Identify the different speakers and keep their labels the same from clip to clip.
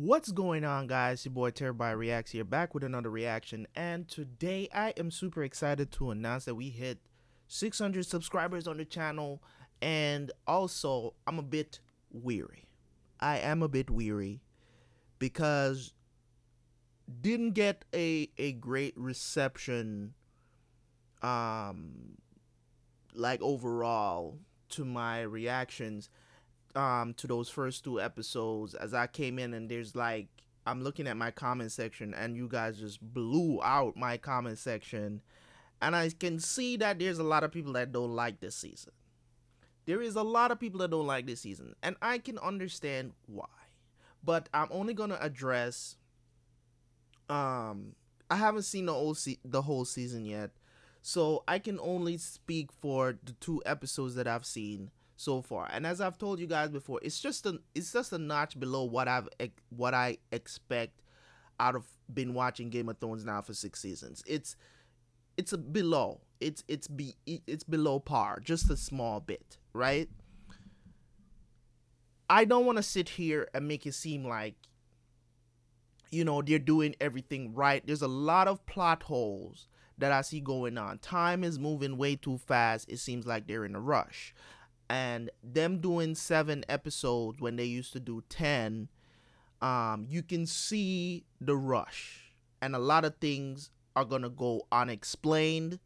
Speaker 1: What's going on, guys? Your boy Terabyte Reacts here, back with another reaction. And today I am super excited to announce that we hit 600 subscribers on the channel. And also, I'm a bit weary. I am a bit weary because didn't get a great reception like overall to my reactions to those first two episodes. As I came in, and there's like, I'm looking at my comment section and you guys just blew out my comment section, and I can see that there's a lot of people that don't like this season. There is a lot of people that don't like this season, and I can understand why, but I'm only gonna address I haven't seen the whole season yet, so I can only speak for the two episodes that I've seen so far. And as I've told you guys before, it's just a notch below what I expect out of been watching Game of Thrones now for 6 seasons. It's a below. It's below par, just a small bit, right? I don't want to sit here and make it seem like, you know, they're doing everything right. There's a lot of plot holes that I see going on. Time is moving way too fast. It seems like they're in a rush. And them doing 7 episodes when they used to do 10, you can see the rush. And a lot of things are going to go unexplained.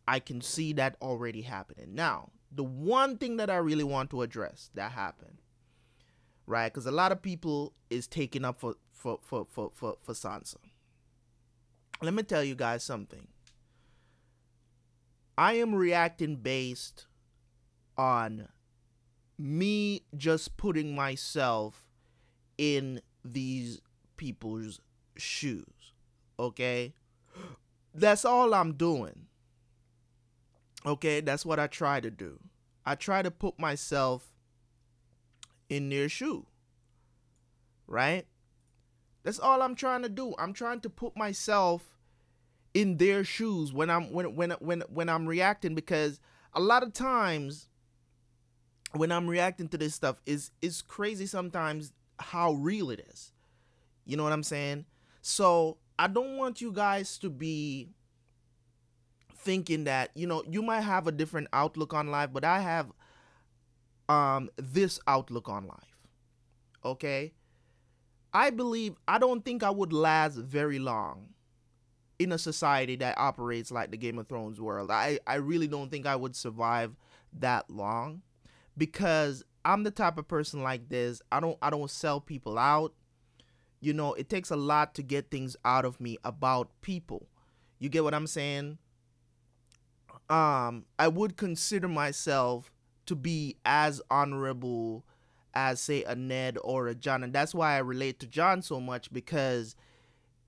Speaker 1: I can see that already happening. Now, the one thing that I really want to address that happened, right? Because a lot of people is taking up for Sansa. Let me tell you guys something. I am reacting based on me just putting myself in these people's shoes, okay? That's all I'm doing, okay? That's what I try to do. I try to put myself in their shoe, right? That's all I'm trying to do. I'm trying to put myself in their shoes when I'm reacting, because a lot of times when I'm reacting to this stuff, is crazy sometimes how real it is. You know what I'm saying? So I don't want you guys to be thinking that, you know, you might have a different outlook on life, but I have this outlook on life. Okay? I don't think I would last very long in a society that operates like the Game of Thrones world. I really don't think I would survive that long, because I'm the type of person like this. I don't sell people out. You know, it takes a lot to get things out of me about people. You get what I'm saying? I would consider myself to be as honorable as, say, a Ned or a Jon, and that's why I relate to Jon so much, because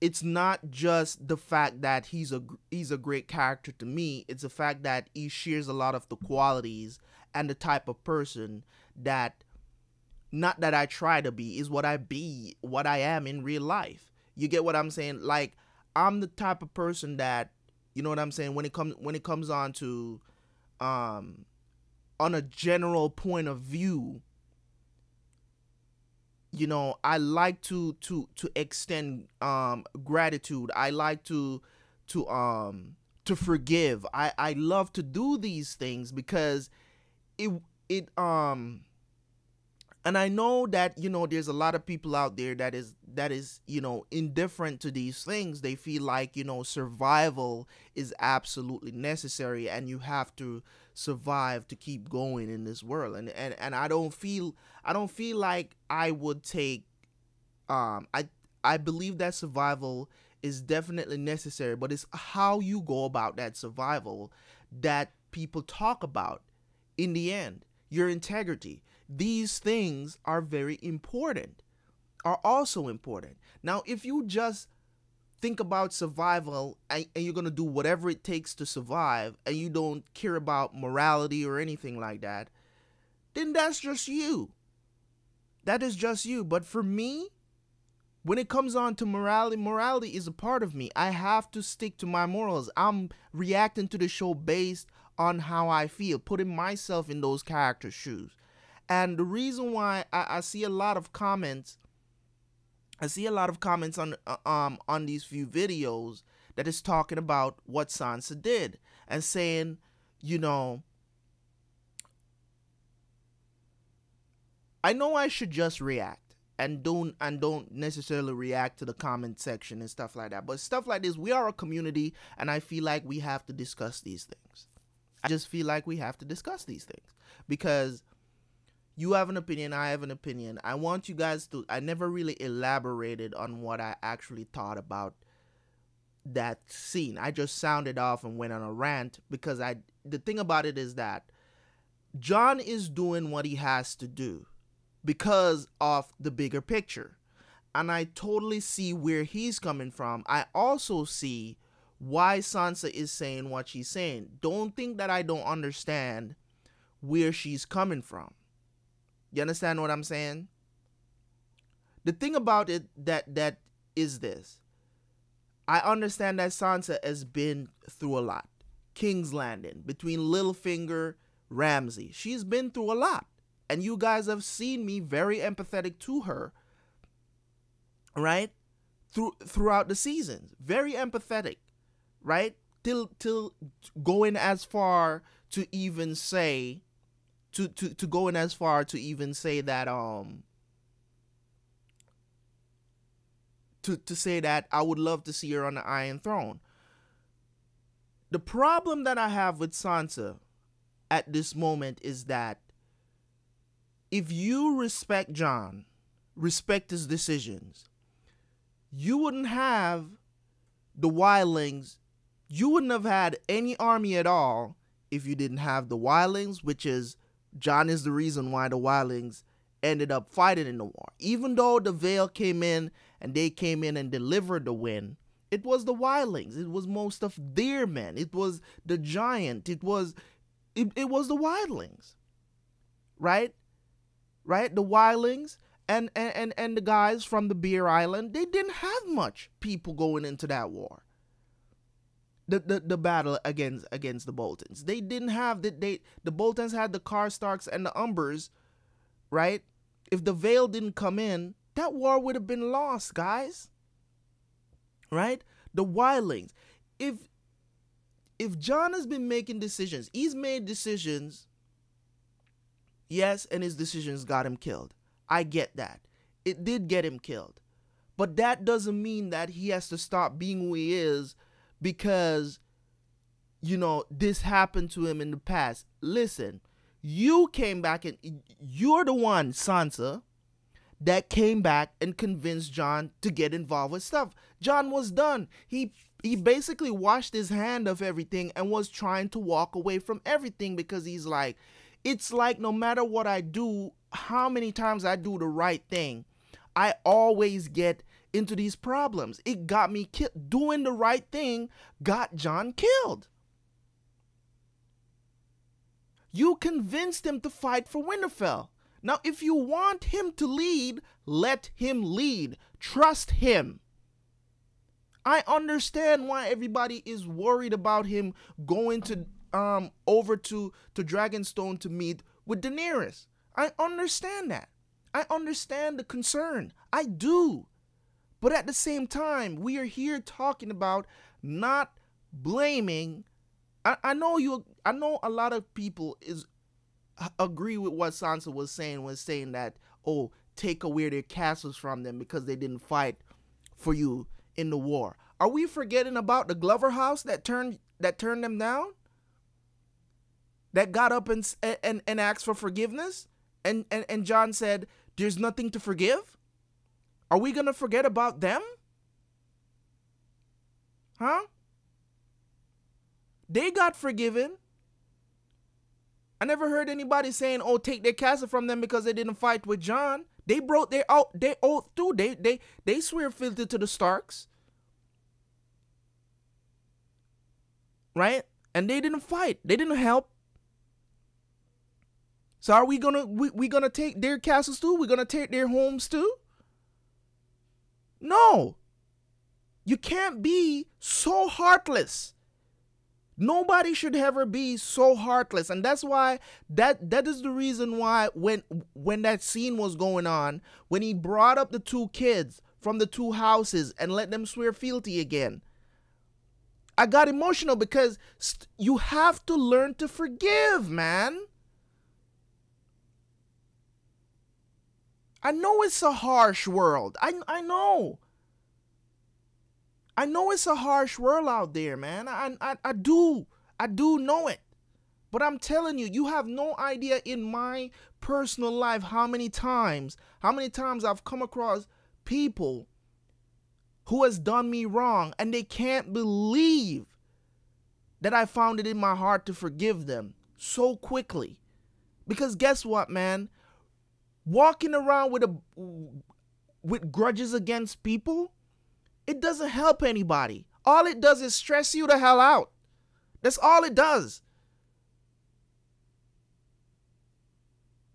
Speaker 1: it's not just the fact that he's a great character to me. It's the fact that he shares a lot of the qualities and the type of person that, not that I try to be, is what I am in real life. You get what I'm saying? Like, I'm the type of person that, you know what I'm saying, when it comes on to on a general point of view, you know, I like to extend gratitude. I like to forgive. I love to do these things because it and I know that, you know, there's a lot of people out there that is, you know, indifferent to these things. They feel like, you know, survival is absolutely necessary and you have to survive to keep going in this world. And I don't feel like I would take I believe that survival is definitely necessary, but it's how you go about that survival that people talk about in the end. Your integrity. These things are very important, are also important. Now, if you just think about survival and you're going to do whatever it takes to survive, and you don't care about morality or anything like that, then that's just you. That is just you. But for me, when it comes on to morality is a part of me. I have to stick to my morals. I'm reacting to the show based on how I feel, putting myself in those characters' shoes. And the reason why I see a lot of comments I see a lot of comments on these few videos that is talking about what Sansa did and saying, you know, I know I should just react and don't necessarily react to the comment section and stuff like that. But stuff like this, we are a community, and I feel like we have to discuss these things. I just feel like we have to discuss these things because you have an opinion, I have an opinion. I want you guys to, I never really elaborated on what I actually thought about that scene. I just sounded off and went on a rant because the thing about it is that Jon is doing what he has to do because of the bigger picture. And I totally see where he's coming from. I also see why Sansa is saying what she's saying. Don't think that I don't understand where she's coming from. You understand what I'm saying? The thing about it that is this. I understand that Sansa has been through a lot. King's Landing, between Littlefinger, Ramsay. She's been through a lot. And you guys have seen me very empathetic to her, right? Throughout the seasons. Very empathetic, right? Till going as far to even say to going as far to even say that to say that I would love to see her on the Iron Throne. The problem that I have with Sansa at this moment is that if you respect Jon, respect his decisions, you wouldn't have the wildlings, you wouldn't have had any army at all if you didn't have the wildlings, which is, Jon is the reason why the wildlings ended up fighting in the war. Even though the Vale came in and they came in and delivered the win, it was the wildlings. It was most of their men. It was the giant. It was the wildlings, right? Right? The wildlings and the guys from the Bear Island, they didn't have much people going into that war. The battle against the Boltons. They didn't have the Boltons had the Karstarks and the Umbers, right? If the Vale didn't come in, that war would have been lost, guys. Right? The wildlings. If Jon has been making decisions, he's made decisions. Yes, and his decisions got him killed. I get that. It did get him killed. But that doesn't mean that he has to stop being who he is because, you know, this happened to him in the past. Listen, you came back and you're the one, Sansa, that came back and convinced Jon to get involved with stuff. Jon was done. He basically washed his hand of everything and was trying to walk away from everything because he's like, it's like no matter what I do, how many times I do the right thing, I always get into these problems. It got me killed. Doing the right thing got Jon killed. You convinced him to fight for Winterfell. Now, if you want him to lead, let him lead. Trust him. I understand why everybody is worried about him going to over to Dragonstone to meet with Daenerys. I understand that. I understand the concern. I do. But at the same time, we are here talking about not blaming. I know a lot of people agree with what Sansa was saying that, oh, take away their castles from them because they didn't fight for you in the war. Are we forgetting about the Glover house that turned them down? That got up and asked for forgiveness? And Jon said, there's nothing to forgive? Are we going to forget about them? Huh? They got forgiven. I never heard anybody saying, oh, take their castle from them because they didn't fight with Jon. They broke their oath too. They swear fealty to the Starks. Right? And they didn't fight. They didn't help. So are we gonna take their castles too? We're gonna take their homes too? No. You can't be so heartless. Nobody should ever be so heartless. And that's why that is the reason why when that scene was going on, when he brought up the two kids from the two houses and let them swear fealty again. I got emotional because you have to learn to forgive, man. I know it's a harsh world. I know. I know it's a harsh world out there, man. I do know it. But I'm telling you, you have no idea in my personal life how many times I've come across people who has done me wrong and they can't believe that I found it in my heart to forgive them so quickly. Because guess what, man? Walking around with grudges against people, it doesn't help anybody. All it does is stress you the hell out. That's all it does.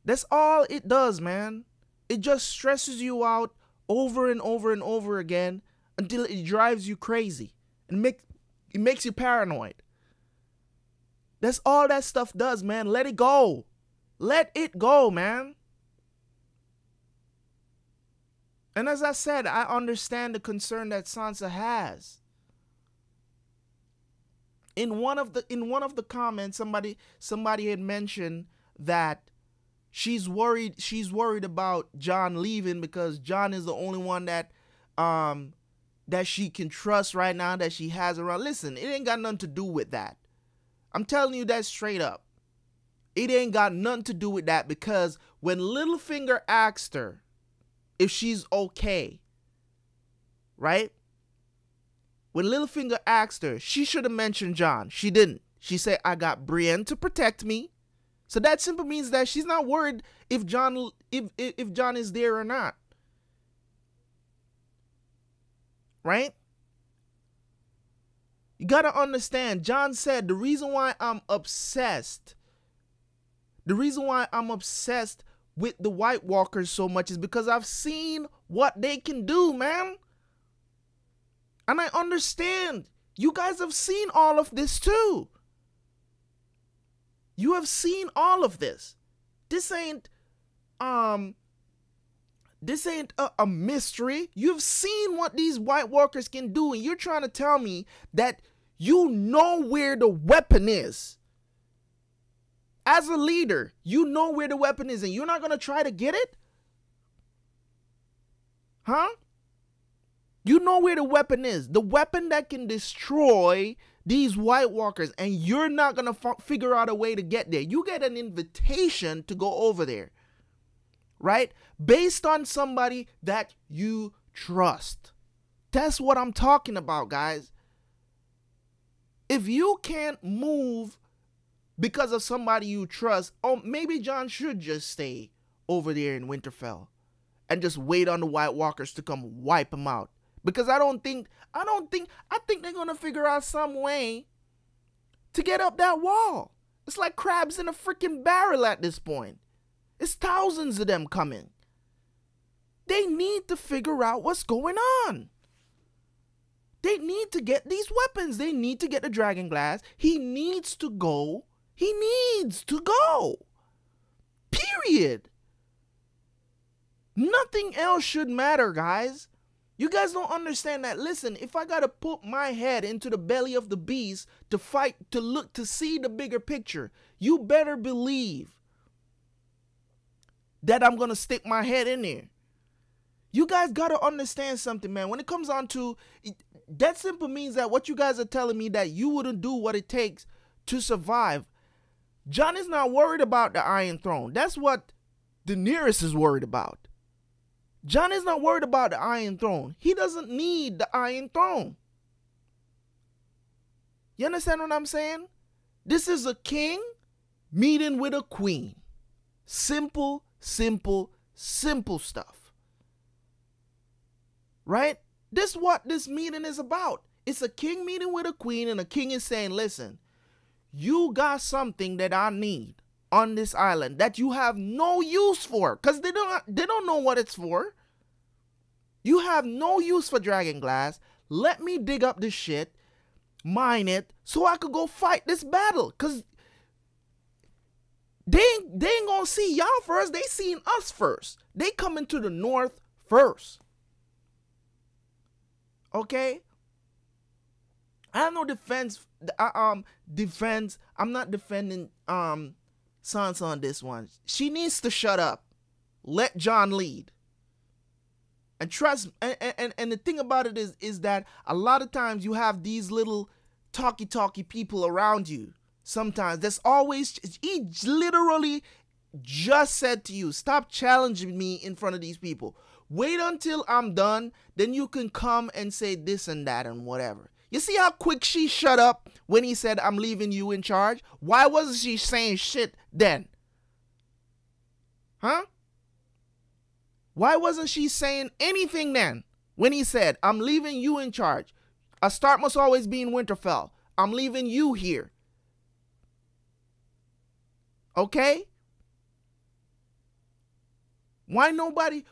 Speaker 1: That's all it does, man. It just stresses you out over and over and over again until it drives you crazy and it makes you paranoid. That's all that stuff does, man. Let it go. Let it go, man. And as I said, I understand the concern that Sansa has. In one of the comments, somebody had mentioned that she's worried about Jon leaving because Jon is the only one that she can trust right now, that she has around. Listen, it ain't got nothing to do with that. I'm telling you that straight up. It ain't got nothing to do with that, because when Littlefinger asked her if she's okay, right? When Littlefinger asked her, she should have mentioned Jon. She didn't. She said, I got Brienne to protect me. So that simply means that she's not worried if Jon is there or not. Right? You got to understand, Jon said the reason why I'm obsessed with the White Walkers so much is because I've seen what they can do, man. And I understand. You guys have seen all of this too. You have seen all of this. This ain't a mystery. You've seen what these White Walkers can do, and you're trying to tell me that you know where the weapon is. As a leader, you know where the weapon is, and you're not going to try to get it? Huh? You know where the weapon is. The weapon that can destroy these White Walkers, and you're not going to figure out a way to get there. You get an invitation to go over there, right? Based on somebody that you trust. That's what I'm talking about, guys. If you can't move because of somebody you trust, or maybe Jon should just stay over there in Winterfell and just wait on the White Walkers to come wipe him out. Because I think they're going to figure out some way to get up that wall. It's like crabs in a freaking barrel at this point. It's thousands of them coming. They need to figure out what's going on. They need to get these weapons. They need to get the dragon glass. He needs to go. He needs to go. Period. Nothing else should matter, guys. You guys don't understand that. Listen, if I gotta put my head into the belly of the beast to fight, to look, to see the bigger picture, you better believe that I'm gonna stick my head in there. You guys gotta understand something, man. When it comes on to, that simply means that what you guys are telling me, that you wouldn't do what it takes to survive. Jon is not worried about the Iron Throne. That's what Daenerys is worried about. Jon is not worried about the Iron Throne. He doesn't need the Iron Throne. You understand what I'm saying? This is a king meeting with a queen. Simple, simple, simple stuff. Right? This is what this meeting is about. It's a king meeting with a queen, and a king is saying, listen, you got something that I need on this island that you have no use for, because they don't know what it's for. You have no use for dragon glass. Let me dig up this shit, mine it, so I could go fight this battle, because they ain't gonna see y'all first. They seen us first. They coming to the north first. Okay? I have no defense. I'm not defending Sansa on this one. She needs to shut up. Let Jon lead. And trust, and the thing about it is that a lot of times you have these little talky people around you. Sometimes that's always, he literally just said to you, stop challenging me in front of these people. Wait until I'm done, then you can come and say this and that and whatever. You see how quick she shut up when he said, I'm leaving you in charge? Why wasn't she saying shit then? Huh? Why wasn't she saying anything then when he said, I'm leaving you in charge? A start must always be in Winterfell. I'm leaving you here. Okay? Why nobody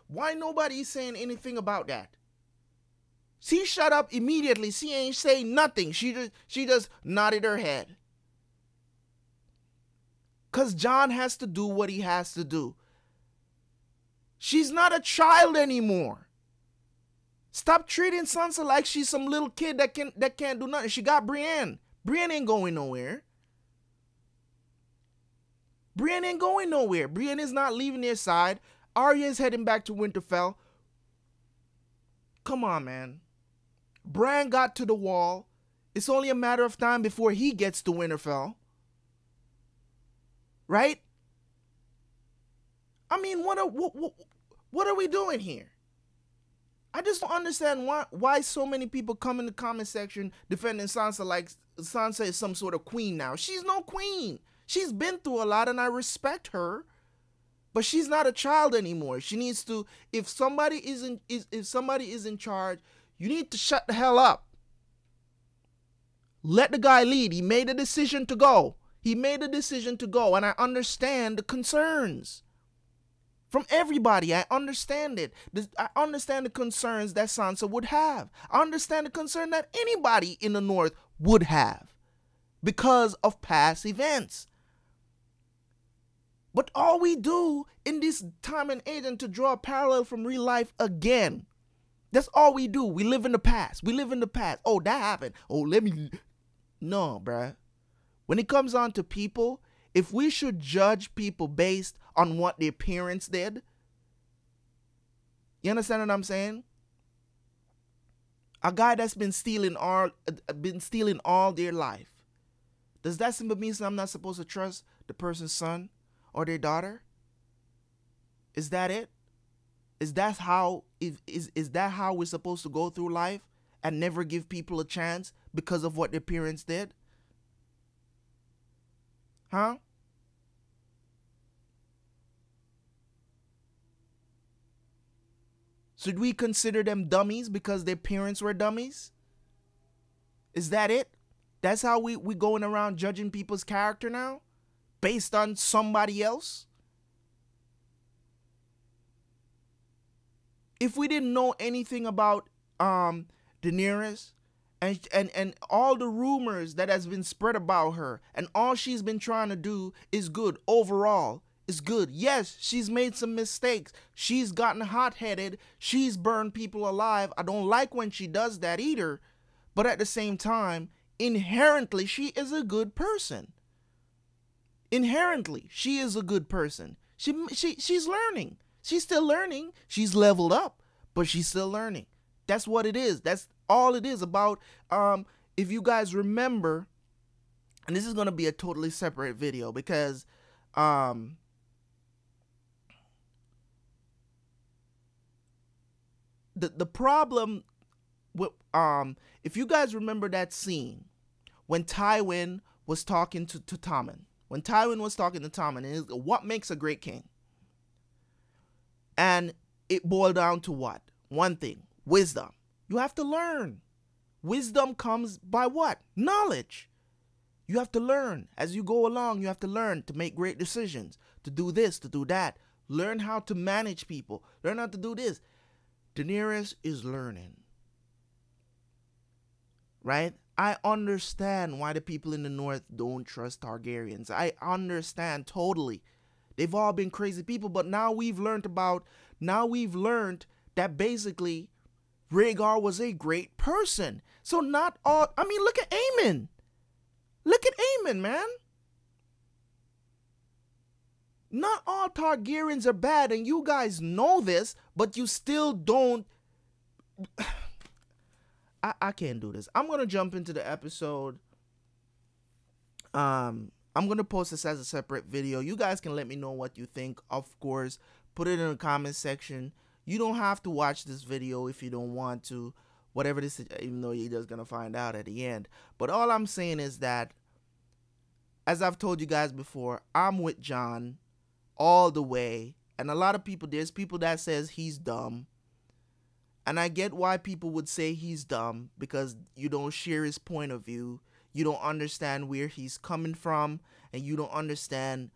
Speaker 1: is saying anything about that? She shut up immediately. She ain't saying nothing. She just nodded her head. Cause Jon has to do what he has to do. She's not a child anymore. Stop treating Sansa like she's some little kid that can't do nothing. She got Brienne. Brienne ain't going nowhere. Brienne ain't going nowhere. Brienne is not leaving their side. Arya is heading back to Winterfell. Come on, man. Bran got to the wall. It's only a matter of time before he gets to Winterfell. Right? I mean, what are we doing here? I just don't understand why so many people come in the comment section defending Sansa like Sansa is some sort of queen now. She's no queen. She's been through a lot and I respect her. But she's not a child anymore. She needs to, if somebody is in charge, you need to shut the hell up. Let the guy lead. He made a decision to go. And I understand the concerns from everybody. I understand it. I understand the concerns that Sansa would have. I understand the concern that anybody in the North would have because of past events. But all we do in this time and age, and to draw a parallel from real life again, that's all we do. We live in the past. Oh, that happened. Oh, no, bruh. When it comes on to people, if we should judge people based on what their parents did, you understand what I'm saying? A guy that's been stealing all their life, does that simply mean I'm not supposed to trust the person's son or their daughter? Is that it? Is that how we're supposed to go through life and never give people a chance because of what their parents did? Huh? Should we consider them dummies because their parents were dummies? Is that it? That's how we going around judging people's character now? Based on somebody else? If we didn't know anything about Daenerys and all the rumors that has been spread about her, and all she's been trying to do is good overall, is good. Yes, she's made some mistakes. She's gotten hot-headed. She's burned people alive. I don't like when she does that either. But at the same time, inherently, she is a good person. Inherently, she is a good person. She's learning. She's still learning. She's leveled up, but she's still learning. That's what it is. That's all it is about. If you guys remember, and this is going to be a totally separate video because the problem with if you guys remember that scene when Tywin was talking to Tommen. When Tywin was talking to Tommen, what makes a great king? And it boiled down to what? One thing, wisdom. You have to learn. Wisdom comes by what? Knowledge. You have to learn. As you go along, you have to learn to make great decisions, to do this, to do that. Learn how to manage people. Learn how to do this. Daenerys is learning. Right? I understand why the people in the North don't trust Targaryens. I understand totally. They've all been crazy people, but now we've learned that basically Rhaegar was a great person. So not all, I mean, look at Aemon. Look at Aemon, man. Not all Targaryens are bad, and you guys know this, but you still don't. I can't do this. I'm going to jump into the episode. I'm going to post this as a separate video. You guys can let me know what you think. Of course, put it in the comment section. You don't have to watch this video if you don't want to. Whatever this is, even though you're just going to find out at the end. But all I'm saying is that, as I've told you guys before, I'm with Jon all the way. And a lot of people, there's people that says he's dumb. And I get why people would say he's dumb, because you don't share his point of view. You don't understand where he's coming from, and you don't understand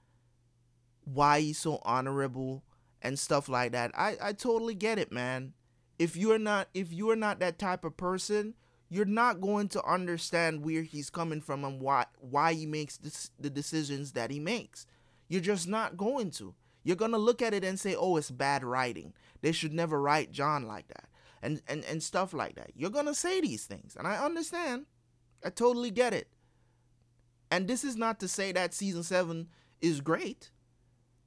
Speaker 1: why he's so honorable and stuff like that. I totally get it, man. If you're not that type of person, you're not going to understand where he's coming from and why he makes the decisions that he makes. You're just not going to. You're going to look at it and say, oh, it's bad writing. They should never write Jon like that. And stuff like that. You're going to say these things. And I understand. I totally get it. And this is not to say that season 7 is great.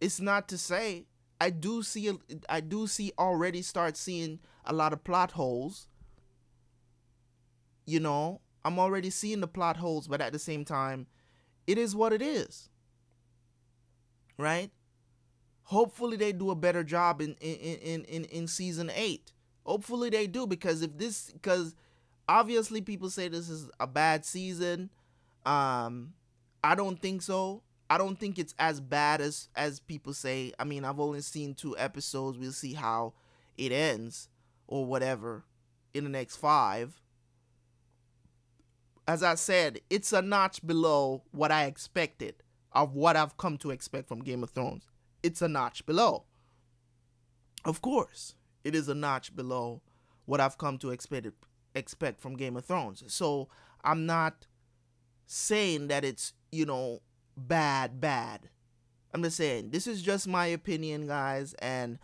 Speaker 1: It's not to say. I do see already start seeing a lot of plot holes. You know, I'm already seeing the plot holes, but at the same time, it is what it is. Right? Hopefully they do a better job in season 8. Hopefully they do, because obviously people say this is a bad season. I don't think so. I don't think it's as bad as people say. I mean, I've only seen 2 episodes. We'll see how it ends or whatever in the next 5. As I said, it's a notch below what I expected of what I've come to expect from Game of Thrones. It's a notch below. Of course, it is a notch below what I've come to expect from Game of Thrones. So I'm not saying that it's, you know, bad. I'm just saying this is just my opinion, guys, and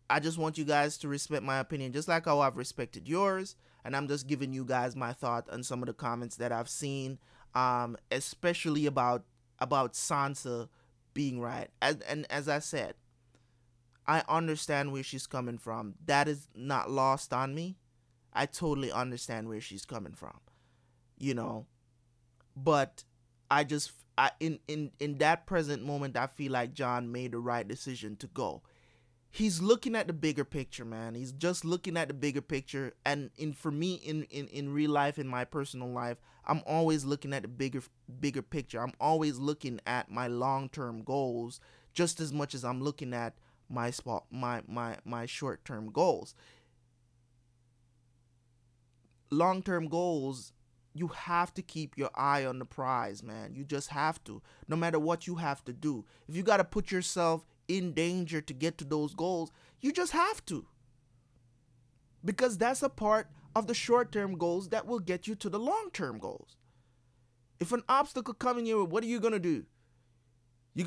Speaker 1: I just want you guys to respect my opinion just like how I've respected yours. And I'm just giving you guys my thought on some of the comments that I've seen, especially about Sansa being right. And as I said, I understand where she's coming from. That is not lost on me. I totally understand where she's coming from, you know. But in that present moment, I feel like Jon made the right decision to go. He's looking at the bigger picture, man. He's just looking at the bigger picture. And for me, in real life, in my personal life, I'm always looking at the bigger picture. I'm always looking at my long-term goals just as much as I'm looking at my short-term goals. Long-term goals, you have to keep your eye on the prize, man. You just have to. No matter what you have to do. If you got to put yourself in danger to get to those goals, you just have to. Because that's a part of the short-term goals that will get you to the long-term goals. If an obstacle comes in your way, what are you going to do? You're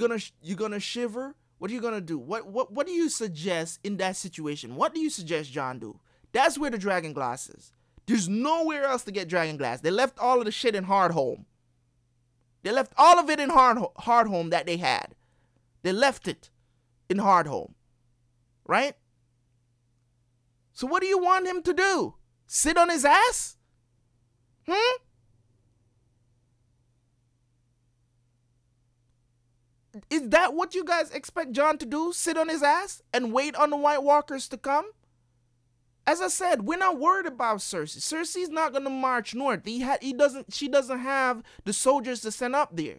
Speaker 1: going to shiver? What are you going to do? What do you suggest in that situation? What do you suggest Jon do? That's where the dragon glass is. There's nowhere else to get dragon glass. They left all of the shit in Hardhome. They left all of it in Hardhome that they had. They left it in Hardhome. Right? So what do you want him to do? Sit on his ass? Is that what you guys expect Jon to do? Sit on his ass and wait on the White Walkers to come? As I said, we're not worried about Cersei. Cersei's not gonna march north. She doesn't have the soldiers to send up there.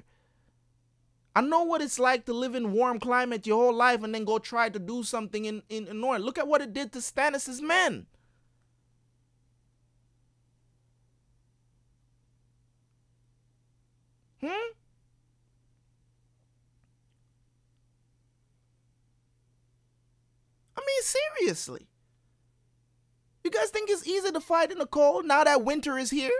Speaker 1: I know what it's like to live in warm climate your whole life and then go try to do something in north. Look at what it did to Stannis' men. I mean, seriously. You guys think it's easy to fight in the cold now that winter is here?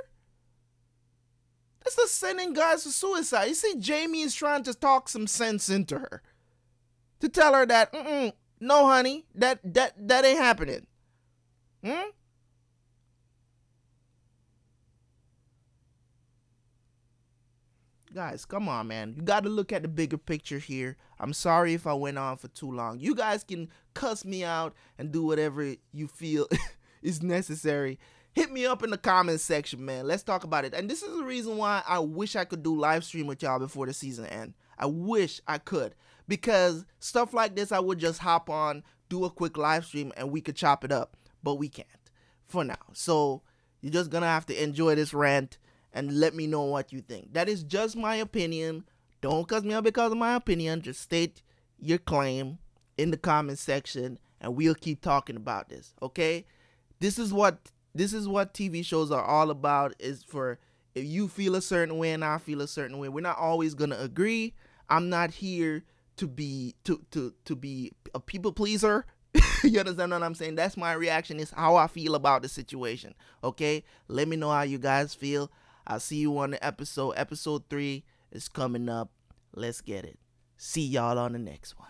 Speaker 1: That's just sending guys to suicide. You see, Jaime is trying to talk some sense into her. To tell her that, no, honey, that ain't happening. Hmm? Guys, come on, man. You got to look at the bigger picture here. I'm sorry if I went on for too long. You guys can cuss me out and do whatever you feel is necessary. Hit me up in the comments section, man. Let's talk about it. And this is the reason why I wish I could do live stream with y'all before the season end. I wish I could. Because stuff like this, I would just hop on, do a quick live stream, and we could chop it up. But we can't for now. So you're just going to have to enjoy this rant and let me know what you think. That is just my opinion. Don't cuss me out because of my opinion. Just state your claim in the comment section and we'll keep talking about this, okay? This is what TV shows are all about, is for if you feel a certain way and I feel a certain way. We're not always going to agree. I'm not here to be a people pleaser. You understand what I'm saying? That's my reaction, is how I feel about the situation, okay? Let me know how you guys feel. I'll see you on the episode. Episode 3 is coming up. Let's get it. See y'all on the next one.